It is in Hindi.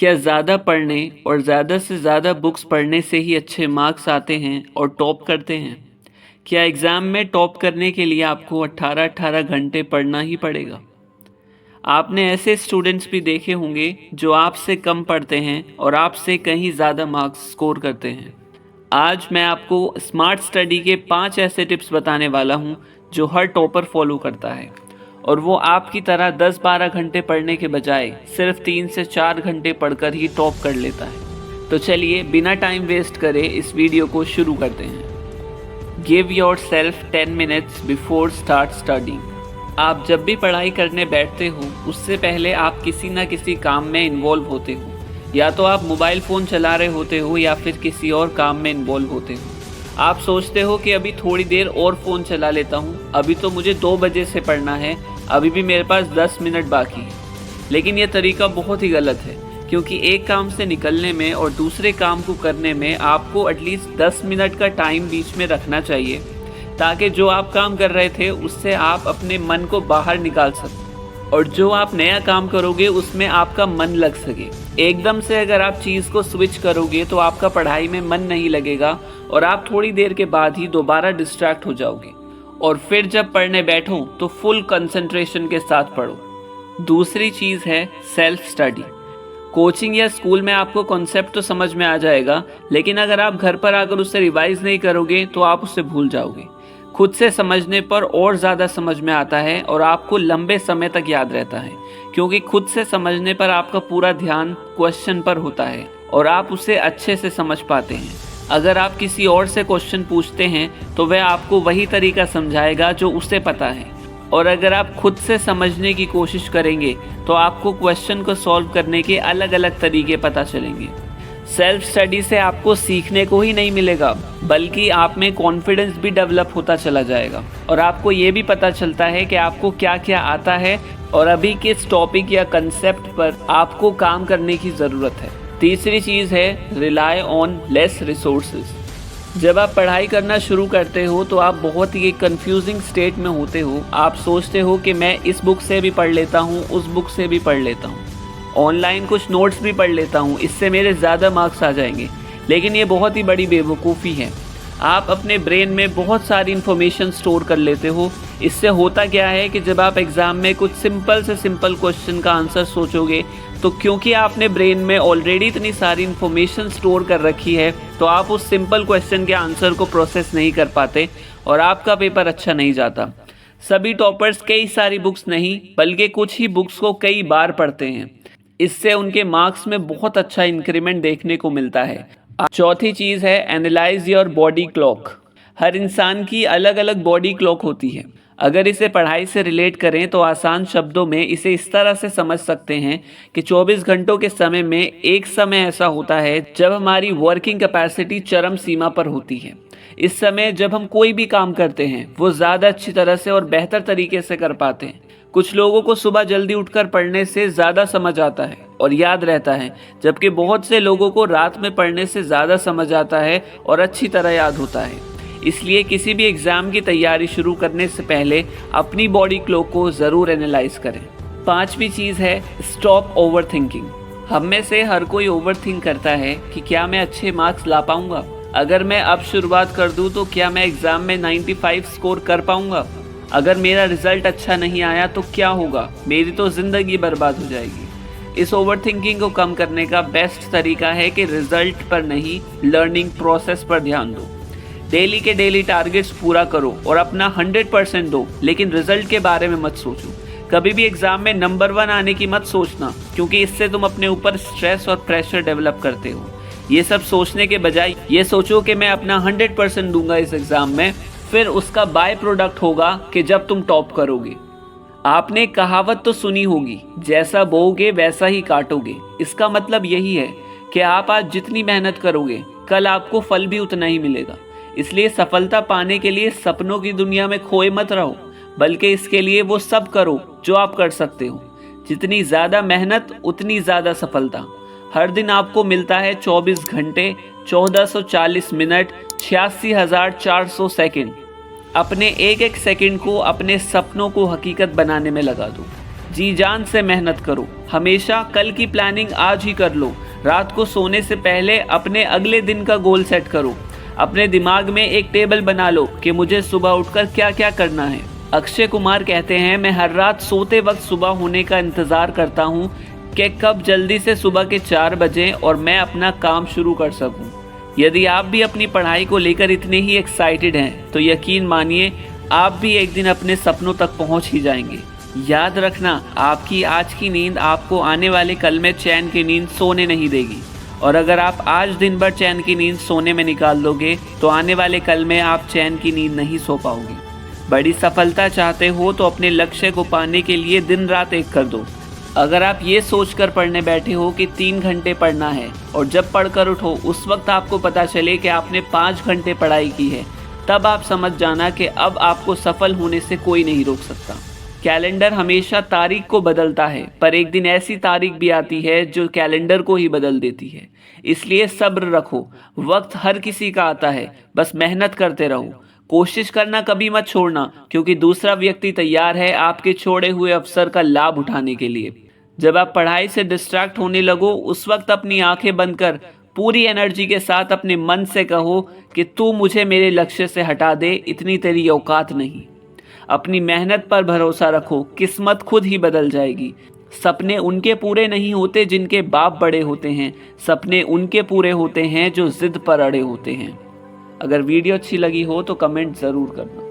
क्या ज़्यादा पढ़ने और ज़्यादा से ज़्यादा बुक्स पढ़ने से ही अच्छे मार्क्स आते हैं और टॉप करते हैं? क्या एग्ज़ाम में टॉप करने के लिए आपको 18-18 घंटे पढ़ना ही पड़ेगा? आपने ऐसे स्टूडेंट्स भी देखे होंगे जो आपसे कम पढ़ते हैं और आपसे कहीं ज़्यादा मार्क्स स्कोर करते हैं। आज मैं आपको स्मार्ट स्टडी के 5 ऐसे टिप्स बताने वाला हूँ जो हर टॉपर फॉलो करता है और वो आपकी तरह 10-12 घंटे पढ़ने के बजाय सिर्फ 3 से 4 घंटे पढ़कर ही टॉप कर लेता है। तो चलिए बिना टाइम वेस्ट करे इस वीडियो को शुरू करते हैं। Give your self 10 minutes before start studying. आप जब भी पढ़ाई करने बैठते हो उससे पहले आप किसी न किसी काम में इन्वॉल्व होते हो। या तो आप मोबाइल फ़ोन चला रहे होते हो या फिर किसी और काम में इन्वॉल्व होते हो। आप सोचते हो कि अभी थोड़ी देर और फ़ोन चला लेता हूँ, अभी तो मुझे 2 बजे से पढ़ना है, अभी भी मेरे पास 10 मिनट बाकी है। लेकिन यह तरीका बहुत ही गलत है, क्योंकि एक काम से निकलने में और दूसरे काम को करने में आपको एटलीस्ट 10 मिनट का टाइम बीच में रखना चाहिए, ताकि जो आप काम कर रहे थे उससे आप अपने मन को बाहर निकाल सकें और जो आप नया काम करोगे उसमें आपका मन लग सके। एकदम से अगर आप चीज़ को स्विच करोगे तो आपका पढ़ाई में मन नहीं लगेगा और आप थोड़ी देर के बाद ही दोबारा डिस्ट्रैक्ट हो जाओगे और फिर जब पढ़ने बैठो तो फुल कंसंट्रेशन के साथ पढ़ो। दूसरी चीज़ है सेल्फ स्टडी। कोचिंग या स्कूल में आपको कॉन्सेप्ट तो समझ में आ जाएगा, लेकिन अगर आप घर पर आकर उसे रिवाइज नहीं करोगे तो आप उसे भूल जाओगे। खुद से समझने पर और ज़्यादा समझ में आता है और आपको लंबे समय तक याद रहता है, क्योंकि खुद से समझने पर आपका पूरा ध्यान क्वेश्चन पर होता है और आप उसे अच्छे से समझ पाते हैं। अगर आप किसी और से क्वेश्चन पूछते हैं तो वह आपको वही तरीका समझाएगा जो उसे पता है, और अगर आप खुद से समझने की कोशिश करेंगे तो आपको क्वेश्चन को सॉल्व करने के अलग अलग तरीके पता चलेंगे। सेल्फ स्टडी से आपको सीखने को ही नहीं मिलेगा, बल्कि आप में कॉन्फिडेंस भी डेवलप होता चला जाएगा और आपको ये भी पता चलता है कि आपको क्या क्या आता है और अभी किस टॉपिक या कंसेप्ट पर आपको काम करने की ज़रूरत है। तीसरी चीज़ है रिलाई ऑन लेस रिसोर्सेज। जब आप पढ़ाई करना शुरू करते हो तो आप बहुत ही एक कंफ्यूजिंग स्टेट में होते हो। आप सोचते हो कि मैं इस बुक से भी पढ़ लेता हूँ, उस बुक से भी पढ़ लेता हूँ, ऑनलाइन कुछ नोट्स भी पढ़ लेता हूँ, इससे मेरे ज़्यादा मार्क्स आ जाएंगे। लेकिन ये बहुत ही बड़ी बेवकूफ़ी है। आप अपने ब्रेन में बहुत सारी इन्फॉर्मेशन स्टोर कर लेते हो। इससे होता क्या है कि जब आप एग्ज़ाम में कुछ सिंपल से सिंपल क्वेश्चन का आंसर सोचोगे तो क्योंकि आपने ब्रेन में ऑलरेडी इतनी सारी इन्फॉर्मेशन स्टोर कर रखी है तो आप उस सिंपल क्वेश्चन के आंसर को प्रोसेस नहीं कर पाते और आपका पेपर अच्छा नहीं जाता। सभी टॉपर्स कई सारी बुक्स नहीं बल्कि कुछ ही बुक्स को कई बार पढ़ते हैं। इससे उनके मार्क्स में बहुत अच्छा इंक्रीमेंट देखने को मिलता है। चौथी चीज़ है एनालाइज योर बॉडी क्लॉक। हर इंसान की अलग अलग बॉडी क्लॉक होती है। अगर इसे पढ़ाई से रिलेट करें तो आसान शब्दों में इसे इस तरह से समझ सकते हैं कि 24 घंटों के समय में एक समय ऐसा होता है जब हमारी वर्किंग कैपेसिटी चरम सीमा पर होती है। इस समय जब हम कोई भी काम करते हैं वो ज़्यादा अच्छी तरह से और बेहतर तरीके से कर पाते हैं। कुछ लोगों को सुबह जल्दी उठकर पढ़ने से ज़्यादा समझ आता है और याद रहता है, जबकि बहुत से लोगों को रात में पढ़ने से ज़्यादा समझ आता है और अच्छी तरह याद होता है। इसलिए किसी भी एग्ज़ाम की तैयारी शुरू करने से पहले अपनी बॉडी क्लॉक को ज़रूर एनालाइज करें। पांचवी चीज़ है स्टॉप ओवर थिंकिंग। हम में से हर कोई ओवर थिंक करता है कि क्या मैं अच्छे मार्क्स ला पाऊँगा, अगर मैं अब शुरुआत कर दूँ तो क्या मैं एग्ज़ाम में 95 स्कोर कर पाऊँगा, अगर मेरा रिज़ल्ट अच्छा नहीं आया तो क्या होगा, मेरी तो ज़िंदगी बर्बाद हो जाएगी। इस ओवरथिंकिंग को कम करने का बेस्ट तरीका है कि रिज़ल्ट पर नहीं, लर्निंग प्रोसेस पर ध्यान दो। डेली के डेली टारगेट्स पूरा करो और अपना 100% दो, लेकिन रिज़ल्ट के बारे में मत सोचो। कभी भी एग्ज़ाम में नंबर 1 आने की मत सोचना, क्योंकि इससे तुम अपने ऊपर स्ट्रेस और प्रेशर डेवलप करते हो। ये सब सोचने के बजाय ये सोचो कि मैं अपना 100% दूंगा इस एग्ज़ाम में, फिर उसका बाय प्रोडक्ट होगा कि जब तुम टॉप करोगे। आपने कहावत तो सुनी होगी, जैसा बोओगे वैसा ही काटोगे। इसका मतलब यही है कि आप आज जितनी मेहनत करोगे कल आपको फल भी उतना ही मिलेगा। इसलिए सफलता पाने के लिए सपनों की दुनिया में खोए मत रहो, बल्कि इसके लिए वो सब करो जो आप कर सकते हो। जितनी ज़्यादा मेहनत उतनी ज़्यादा सफलता। हर दिन आपको मिलता है 24 घंटे, 1440 मिनट, 86,400 सेकंड। अपने एक एक सेकंड को अपने सपनों को हकीकत बनाने में लगा दो। जी जान से मेहनत करो। हमेशा कल की प्लानिंग आज ही कर लो। रात को सोने से पहले अपने अगले दिन का गोल सेट करो। अपने दिमाग में एक टेबल बना लो कि मुझे सुबह उठकर क्या क्या करना है। अक्षय कुमार कहते हैं, मैं हर रात सोते वक्त सुबह होने का इंतज़ार करता हूँ कि कब जल्दी से सुबह के 4 बजें और मैं अपना काम शुरू कर सकूँ। यदि आप भी अपनी पढ़ाई को लेकर इतने ही एक्साइटेड हैं तो यकीन मानिए आप भी एक दिन अपने सपनों तक पहुँच ही जाएंगे। याद रखना, आपकी आज की नींद आपको आने वाले कल में चैन की नींद सोने नहीं देगी, और अगर आप आज दिन भर चैन की नींद सोने में निकाल दोगे तो आने वाले कल में आप चैन की नींद नहीं सो पाओगे। बड़ी सफलता चाहते हो तो अपने लक्ष्य को पाने के लिए दिन रात एक कर दो। अगर आप ये सोचकर पढ़ने बैठे हो कि 3 घंटे पढ़ना है और जब पढ़कर उठो उस वक्त आपको पता चले कि आपने 5 घंटे पढ़ाई की है, तब आप समझ जाना कि अब आपको सफल होने से कोई नहीं रोक सकता। कैलेंडर हमेशा तारीख को बदलता है, पर एक दिन ऐसी तारीख भी आती है जो कैलेंडर को ही बदल देती है। इसलिए सब्र रखो, वक्त हर किसी का आता है, बस मेहनत करते रहो। कोशिश करना कभी मत छोड़ना, क्योंकि दूसरा व्यक्ति तैयार है आपके छोड़े हुए अवसर का लाभ उठाने के लिए। जब आप पढ़ाई से डिस्ट्रैक्ट होने लगो उस वक्त अपनी आंखें बंद कर पूरी एनर्जी के साथ अपने मन से कहो कि तू मुझे मेरे लक्ष्य से हटा दे, इतनी तेरी औकात नहीं। अपनी मेहनत पर भरोसा रखो, किस्मत खुद ही बदल जाएगी। सपने उनके पूरे नहीं होते जिनके बाप बड़े होते हैं, सपने उनके पूरे होते हैं जो जिद पर अड़े होते हैं। अगर वीडियो अच्छी लगी हो तो कमेंट ज़रूर करना।